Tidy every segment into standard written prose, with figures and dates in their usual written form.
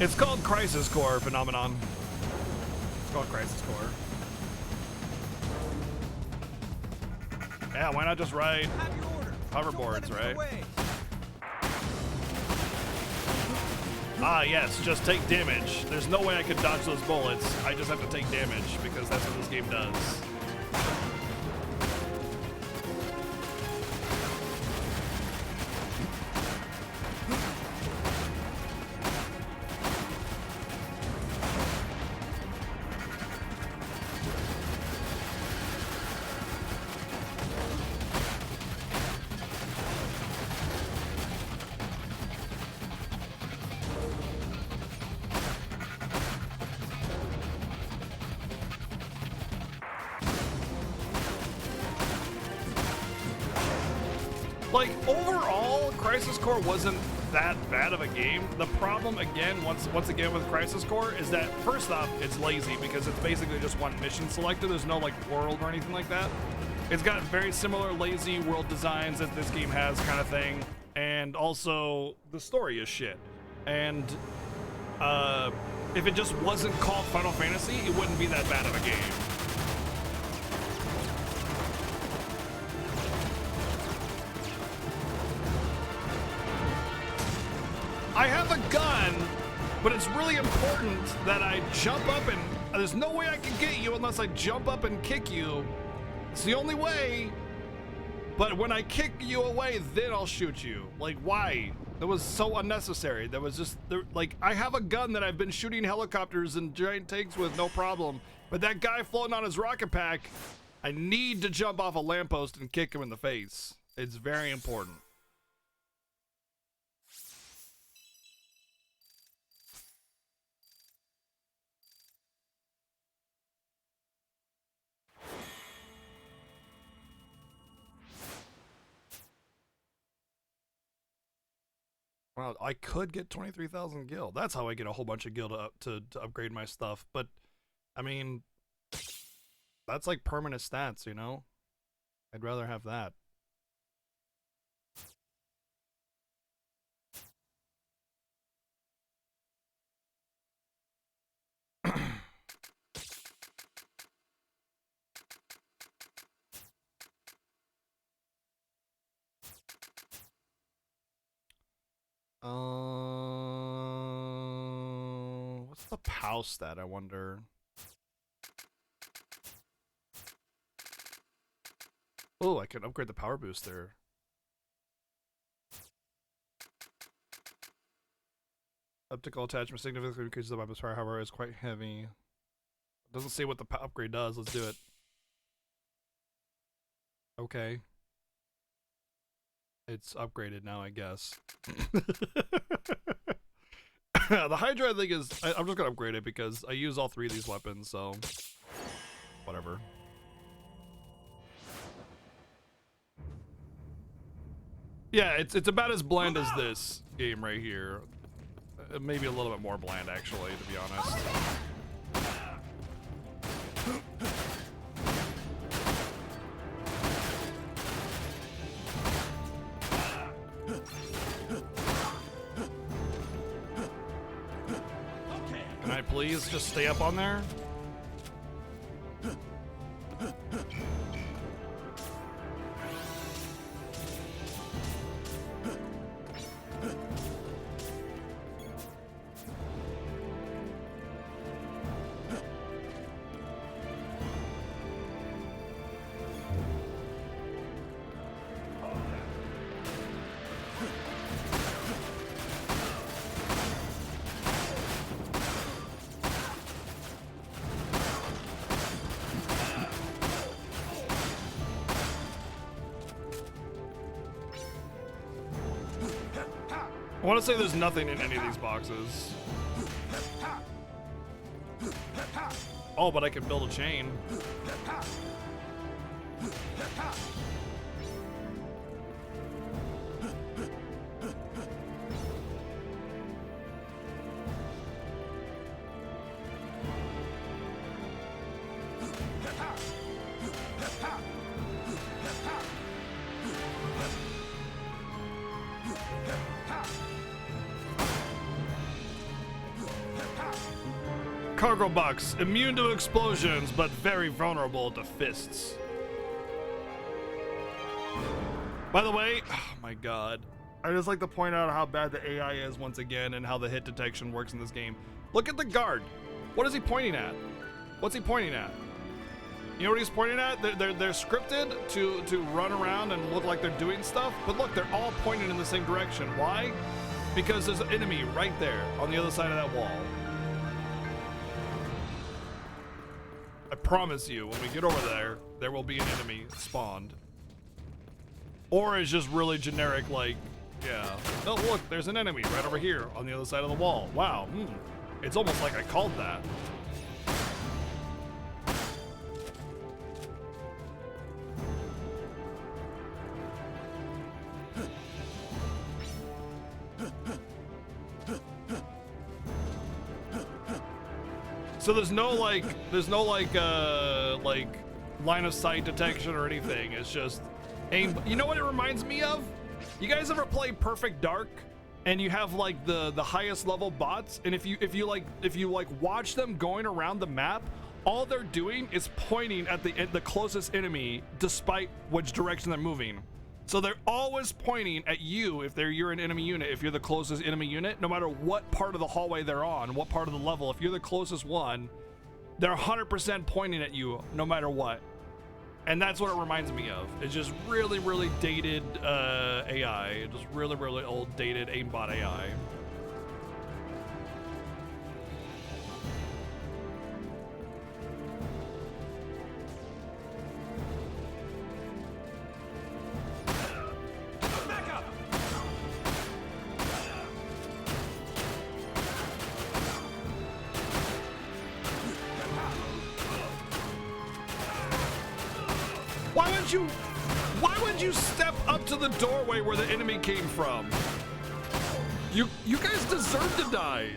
It's called Crisis Core phenomenon. It's called Crisis Core. Yeah, why not just ride hoverboards, right? Ah, yes, just take damage. There's no way I could dodge those bullets. I just have to take damage because that's what this game does. Like, overall, Crisis Core wasn't that bad of a game. The problem, again, once again with Crisis Core is that, first off, it's lazy because it's basically just one mission selected. There's no, like, world or anything like that. It's got very similar lazy world designs that this game has kind of thing. And also, the story is shit. And, if it just wasn't called Final Fantasy, it wouldn't be that bad of a game. I have a gun, but it's really important that I jump up and there's no way I can get you unless I jump up and kick you. It's the only way. But when I kick you away, then I'll shoot you. Like, why? That was so unnecessary. That was just, like, I have a gun that I've been shooting helicopters and giant tanks with, no problem. But that guy floating on his rocket pack, I need to jump off a lamppost and kick him in the face. It's very important. Well, I could get 23,000 gil. That's how I get a whole bunch of gil to upgrade my stuff. But, I mean, that's like permanent stats, you know? I'd rather have that. What's the POW stat, I wonder? Oh, I can upgrade the power booster. Optical attachment significantly increases the weapon's power, however, is quite heavy. It doesn't say what the upgrade does. Let's do it. Okay. It's upgraded now, I guess. The Hydra, I think, is... I'm just gonna upgrade it because I use all three of these weapons, so... Whatever. Yeah, it's about as bland as this game right here. Maybe a little bit more bland, actually, to be honest. Can I please just stay up on there? I want to say there's nothing in any of these boxes. Oh, but I can build a chain. Cargo box, immune to explosions, but very vulnerable to fists. By the way, oh my god. I just like to point out how bad the AI is once again and how the hit detection works in this game. Look at the guard. What is he pointing at? What's he pointing at? You know what he's pointing at? They're scripted to run around and look like they're doing stuff, but look, they're all pointing in the same direction. Why? Because there's an enemy right there on the other side of that wall. I promise you, when we get over there, there will be an enemy spawned. Or it's just really generic, like, yeah. Oh, look, there's an enemy right over here on the other side of the wall. Wow, it's almost like I called that. So there's no like line of sight detection or anything. It's just aim. You know what it reminds me of? You guys ever play Perfect Dark and you have like the highest level bots, and if you watch them going around the map, all they're doing is pointing at the closest enemy despite which direction they're moving. So they're always pointing at you if you're an enemy unit, if you're the closest enemy unit, no matter what part of the hallway they're on, what part of the level, if you're the closest one, they're 100% pointing at you no matter what. And that's what it reminds me of. It's just really, really dated AI. Just really, really old, dated aimbot AI. Why would you step up to the doorway where the enemy came from? You guys deserve to die.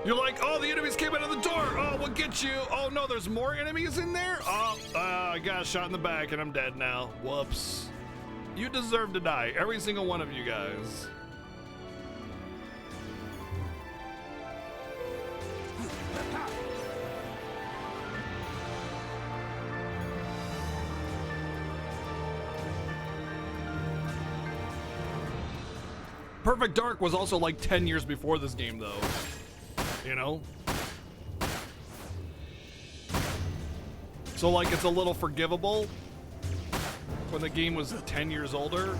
You're like, oh, the enemies came out of the door. Oh, we'll get you. Oh no, there's more enemies in there? Oh, I got shot in the back and I'm dead now. Whoops. You deserve to die, every single one of you guys. Perfect Dark was also like 10 years before this game, though. You know? So, like, it's a little forgivable when the game was 10 years older.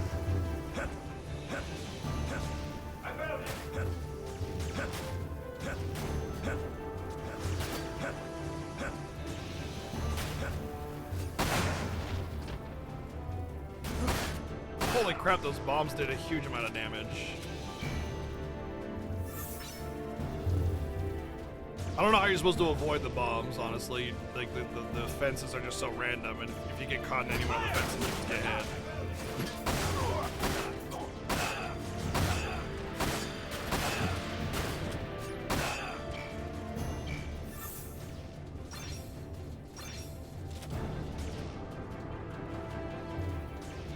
Holy crap, those bombs did a huge amount of damage. I don't know how you're supposed to avoid the bombs, honestly. Like, the fences are just so random, and if you get caught in any one of the fences, you just get hit.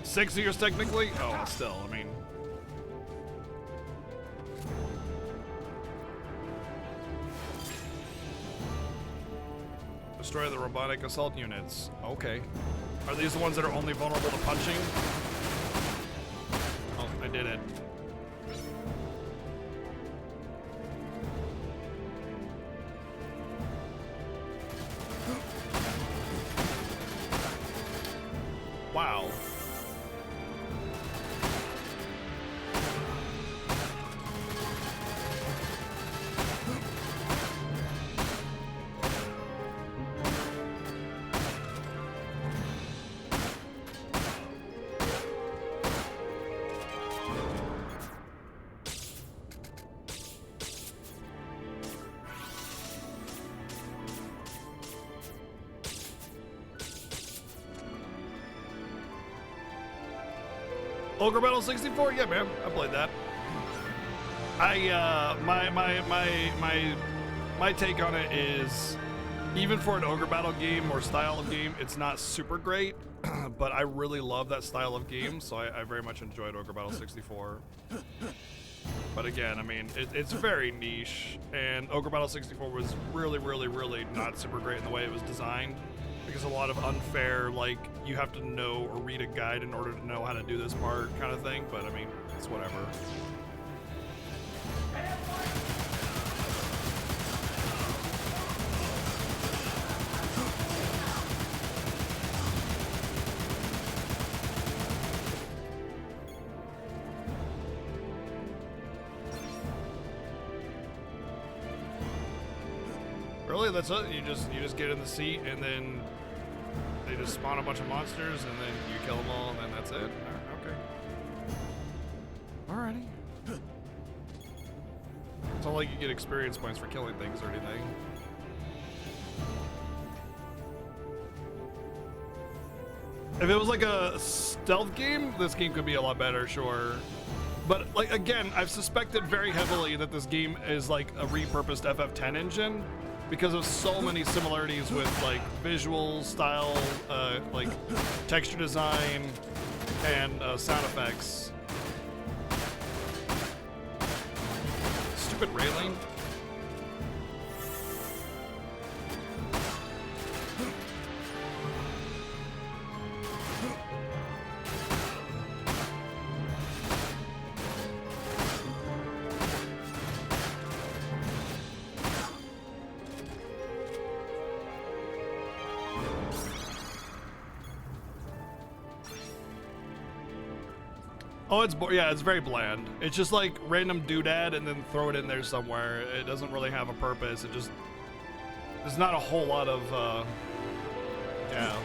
Six years technically? Oh, still, I mean. Destroy the robotic assault units. Okay. Are these the ones that are only vulnerable to punching? Oh, I did it. Wow. Ogre Battle 64? Yeah, man, I played that. My take on it is, even for an Ogre Battle game or style of game, it's not super great, but I really love that style of game, so I very much enjoyed Ogre Battle 64. But but again, I mean, it's very niche, and Ogre Battle 64 was really, really, really not super great in the way it was designed, because a lot of unfair, like, you have to know or read a guide in order to know how to do this part kind of thing, but I mean, it's whatever. Really, that's it? You just get in the seat and then they just spawn a bunch of monsters and then you kill them all and then that's it? Okay. Alrighty. It's not like you get experience points for killing things or anything. If it was like a stealth game, this game could be a lot better, sure. But like again, I've suspected very heavily that this game is like a repurposed FF10 engine, because of so many similarities with like visual style, like texture design, and sound effects. Stupid railing. Oh, it's very bland. It's just like random doodad and then throw it in there somewhere. It doesn't really have a purpose. There's not a whole lot of, yeah.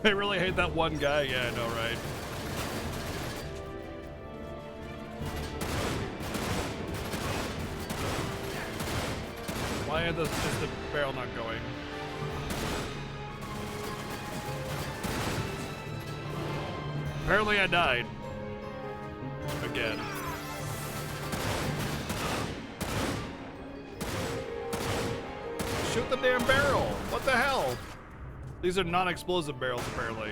I really hate that one guy. Yeah, I know, right? Why is the barrel not going? Apparently I died. Again. Shoot the damn barrel! What the hell? These are non-explosive barrels, apparently.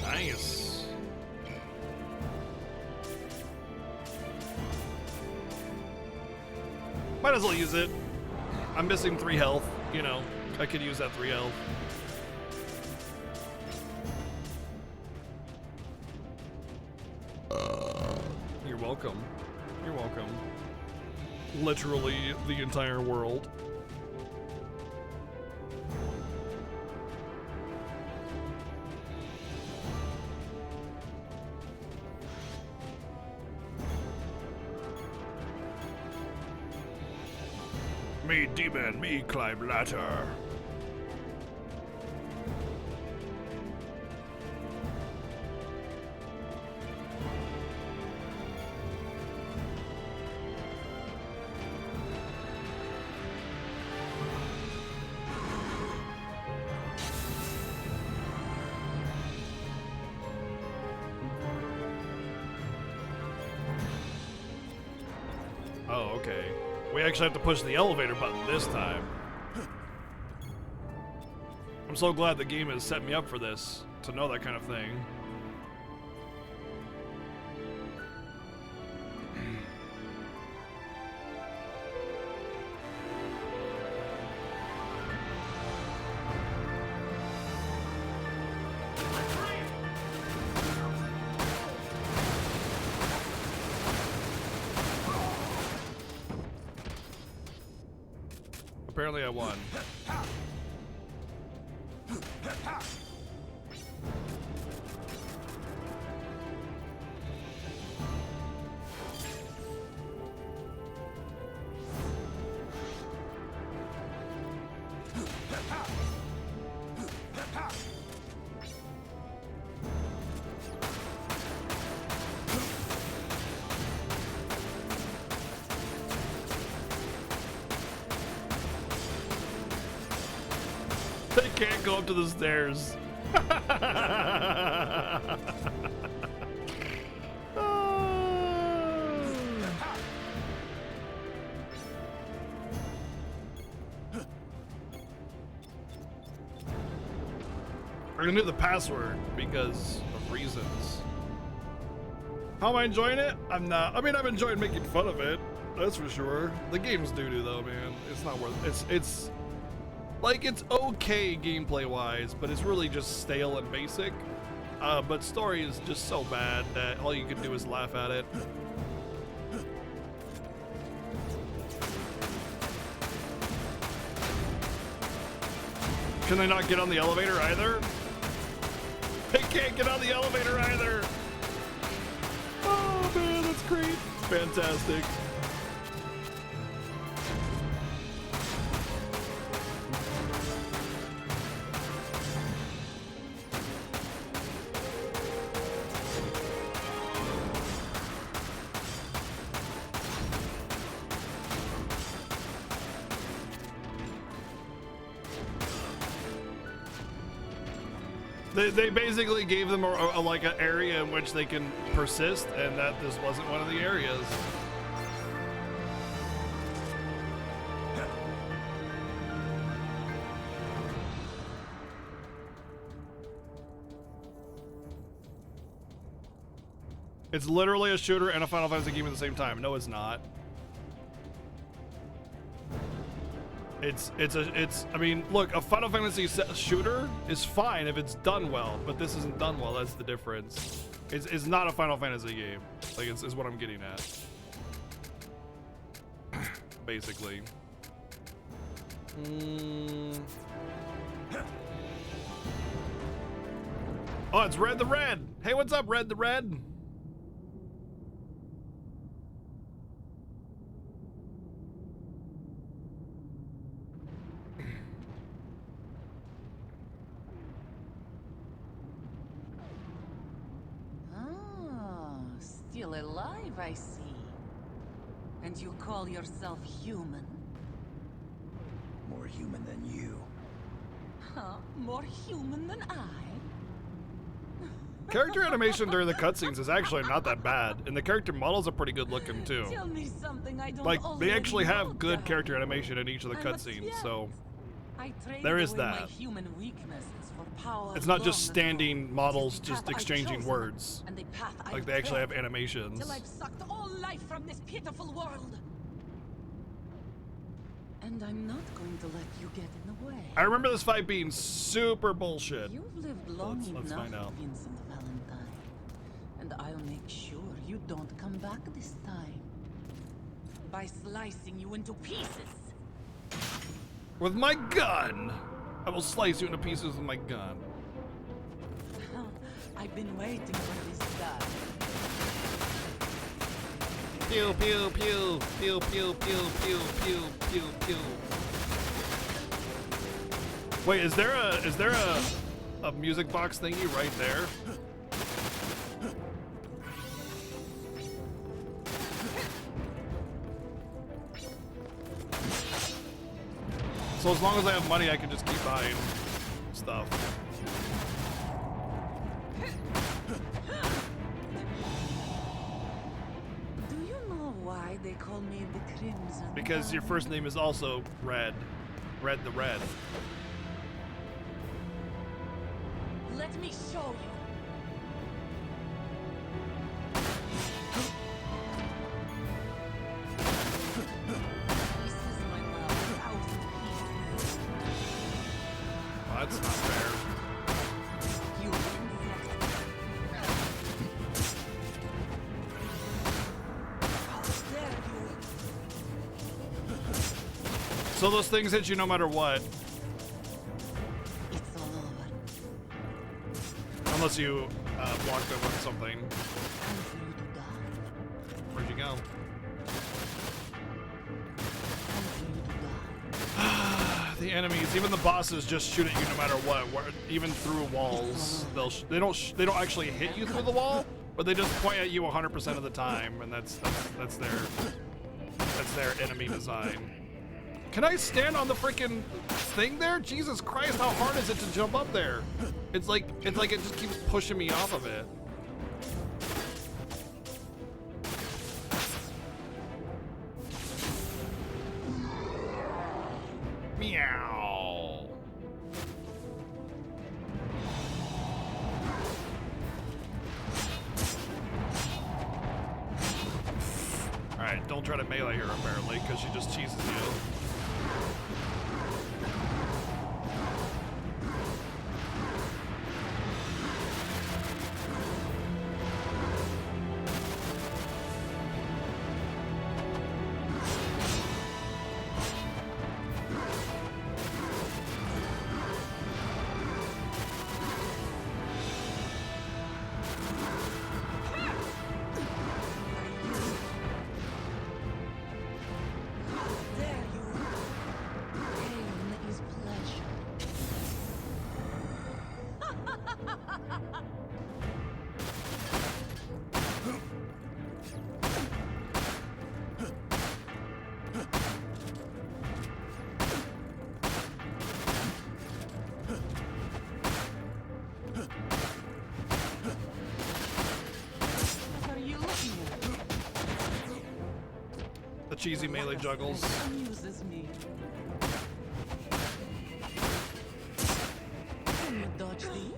Nice. Might as well use it. I'm missing 3 health, you know. I could use that 3 health. You're welcome. You're welcome. Literally the entire world. Me demon, me climb ladder. Oh, okay. We actually have to push the elevator button this time. I'm so glad the game has set me up for this, to know that kind of thing. Apparently I won. They can't go up to the stairs. We're gonna do the password because of reasons. How am I enjoying it? I'm not. I mean, I'm enjoying making fun of it. That's for sure. The game's doo-doo though, man. It's not worth it. It's like, it's okay gameplay-wise, but it's really just stale and basic. But story is just so bad that all you can do is laugh at it. Can they not get on the elevator either? They can't get on the elevator either! Oh man, that's great. Fantastic. They basically gave them like an area in which they can persist, and that this wasn't one of the areas. It's literally a shooter and a Final Fantasy game at the same time. No, it's not. I mean, look, a Final Fantasy shooter is fine if it's done well, but this isn't done well. That's the difference. It's not a Final Fantasy game. Like, it's what I'm getting at. Basically. Oh, it's Red the Red. Hey, what's up, Red the Red? Still alive, I see. And you call yourself human? More human than you. Huh? More human than I? Character animation during the cutscenes is actually not that bad, and the character models are pretty good looking too. Tell me something I don't Like, they actually already have good know. character animation in each of the cutscenes, so I trade there is away my that. human weaknesses for power It's not just long standing ago. models It is the just path I've exchanging chosen, words. and the path Like, I've they actually have tread, animations. till I've sucked all life from this pitiful world. And I'm not going to let you get in the way. I remember this fight being super bullshit. You've lived long Let's enough, find out. Vincent Valentine. And I'll make sure you don't come back this time. By slicing you into pieces. With my gun! I will slice you into pieces with my gun. I've been waiting for this day. Pew pew pew pew pew pew pew pew pew pew. Wait, is there a music box thingy right there? So as long as I have money, I can just keep buying stuff. Do you know why they call me the Crimson? Because your first name is also Red. Red the Red. Let me show you. Pieces, my love, 1,000 pieces. Oh, that's not fair. You insect. How dare you? So those things hit you no matter what, It's all over. unless you block them with something. Time for you to die. Where'd you go? Time for you to die. The enemies, even the bosses, just shoot at you no matter what. Even through walls, they don't actually hit you through the wall, but they just point at you 100% of the time, and that's their enemy design. Can I stand on the freaking thing there? Jesus Christ, how hard is it to jump up there? It's like it just keeps pushing me off of it. Meow. Alright, don't try to melee her apparently, because she just cheeses you. Dare you? Pain is pleasure. What are you looking at? The cheesy melee juggles. Amuses me. Can you dodge these?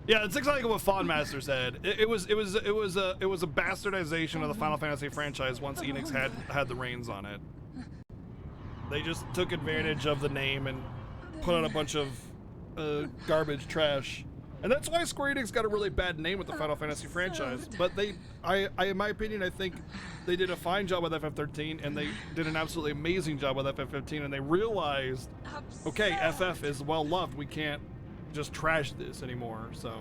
Yeah, it's exactly what Fawnmaster said. It was a bastardization of the Final Fantasy franchise once Enix had the reins on it. They just took advantage of the name and put out a bunch of garbage trash. And that's why Square Enix got a really bad name with the Final Fantasy franchise. But I in my opinion, I think they did a fine job with FF13, and they did an absolutely amazing job with FF15, and they realized, okay, FF is well loved, we can't just trash this anymore, so.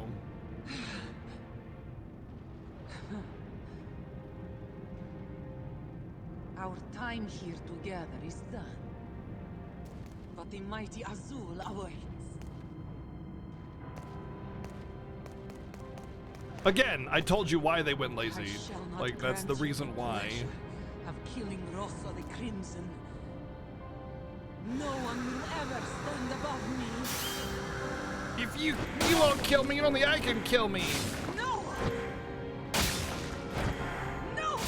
Our time here together is done. But the mighty Azul awaits. Again, I told you why they went I lazy. shall not Like, that's the grant you reason why. pleasure of killing Rosso the Crimson. No one will ever stand above me. If you won't kill me, only I can kill me. No! No!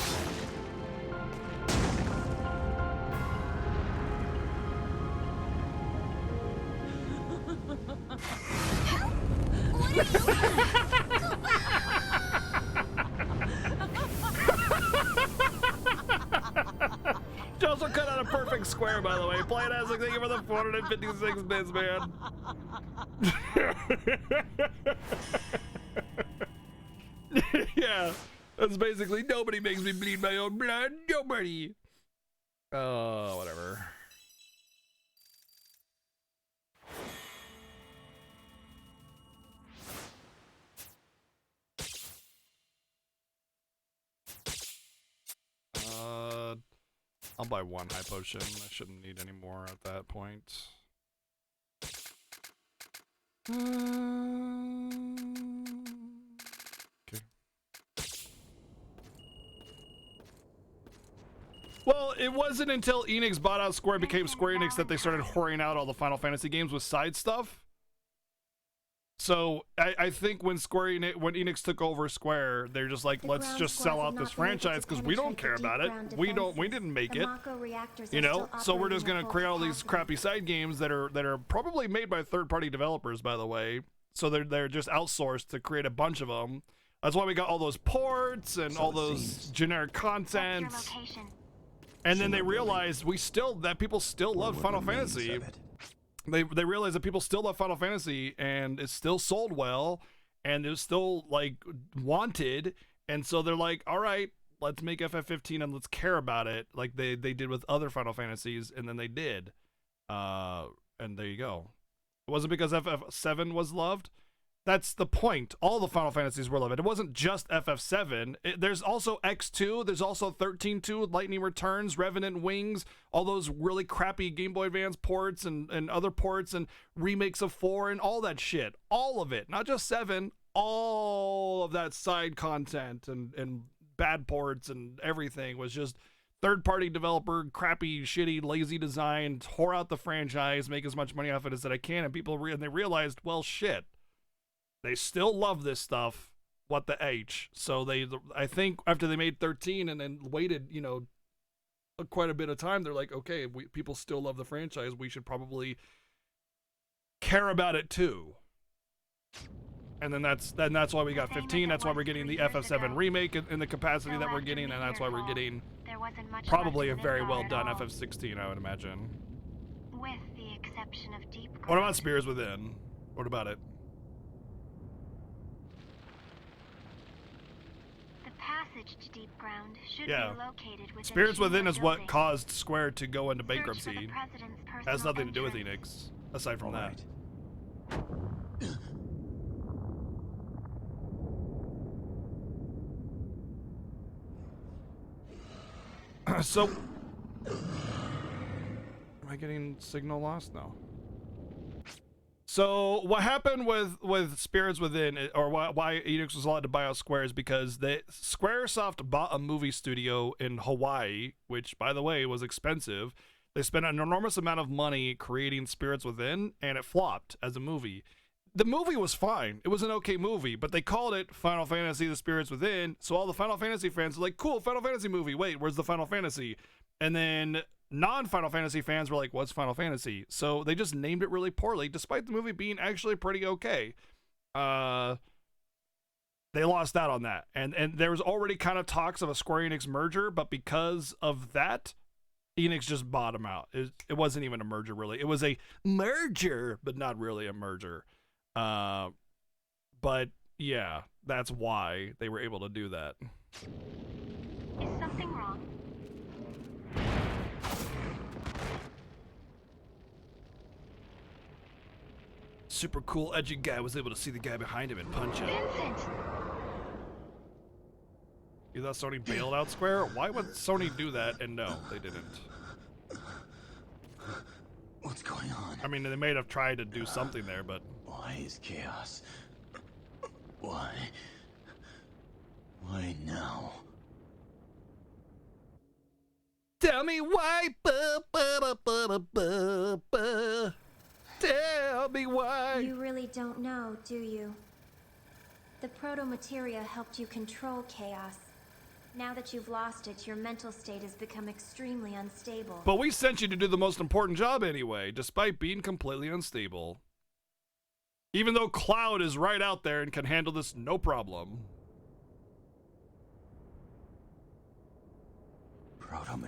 Joseph cut out a perfect square, by the way. Play it as, like, thank you for the 456 bits, man. Yeah, that's basically nobody makes me bleed my own blood. Nobody. Oh, whatever. I'll buy one high potion. I shouldn't need any more at that point. Okay. Well, it wasn't until Enix bought out Square, became Square Enix, that they started whoring out all the Final Fantasy games with side stuff. So I think when Enix took over Square, they're just like, let's just sell out this franchise because we don't care about it. We didn't make it. You know, so we're just gonna create all these crappy side games that are probably made by third-party developers, by the way. So they're just outsourced to create a bunch of them. That's why we got all those ports and all those generic content. And then they realized people still love Final Fantasy. They realized that people still love Final Fantasy, and it's still sold well, and it's still, like, wanted, and so they're like, all right, let's make FF15 and let's care about it, like they did with other Final Fantasies, and then they did. And there you go. It wasn't because FF7 was loved. That's the point. All the Final Fantasies were loved. It wasn't just FF7. There's also X2. There's also 13-2, Lightning Returns, Revenant Wings, all those really crappy Game Boy Advance ports and other ports and remakes of 4 and all that shit. All of it. Not just 7. All of that side content and bad ports and everything was just third-party developer, crappy, shitty, lazy design, whore out the franchise, make as much money off it as that I can, and people they realized, well, shit. They still love this stuff. What the H? So I think after they made 13 and then waited, you know, quite a bit of time, they're like, okay, people still love the franchise. We should probably care about it too. And then that's why we got 15. That's why we're getting the FF7 remake in the capacity that we're getting, and that's why we're getting probably a very well done FF16, I would imagine. With the exception of Deep Ground. What about Spirits Within? What about it? Passage to Deep Ground should be located within Spirits Within is what caused Square to go into bankruptcy. Has nothing to do with Enix, aside from that. So, am I getting signal lost? No. So what happened with Spirits Within, or why Enix was allowed to buy out Square, is because Squaresoft bought a movie studio in Hawaii, which, by the way, was expensive. They spent an enormous amount of money creating Spirits Within, and it flopped as a movie. The movie was fine. It was an okay movie, but they called it Final Fantasy: The Spirits Within, so all the Final Fantasy fans were like, cool, Final Fantasy movie. Wait, where's the Final Fantasy? And then non-Final Fantasy fans were like, what's Final Fantasy? So they just named it really poorly, despite the movie being actually pretty okay. They lost out on that. And there was already kind of talks of a Square Enix merger, but because of that, Enix just bought them out. It wasn't even a merger, really. It was a merger, but not really a merger. But yeah, that's why they were able to do that. Is something wrong? Super cool, edgy guy was able to see the guy behind him and punch him. Vincent! You thought Sony bailed out Square? Why would Sony do that? And no, they didn't. What's going on? I mean, they may have tried to do something there, but... Why is chaos? Why? Why now? Tell me why. Tell me why. You really don't know, do you? The proto-materia helped you control chaos. Now that you've lost it, your mental state has become extremely unstable. But we sent you to do the most important job anyway, despite being completely unstable. Even though Cloud is right out there and can handle this no problem. Proto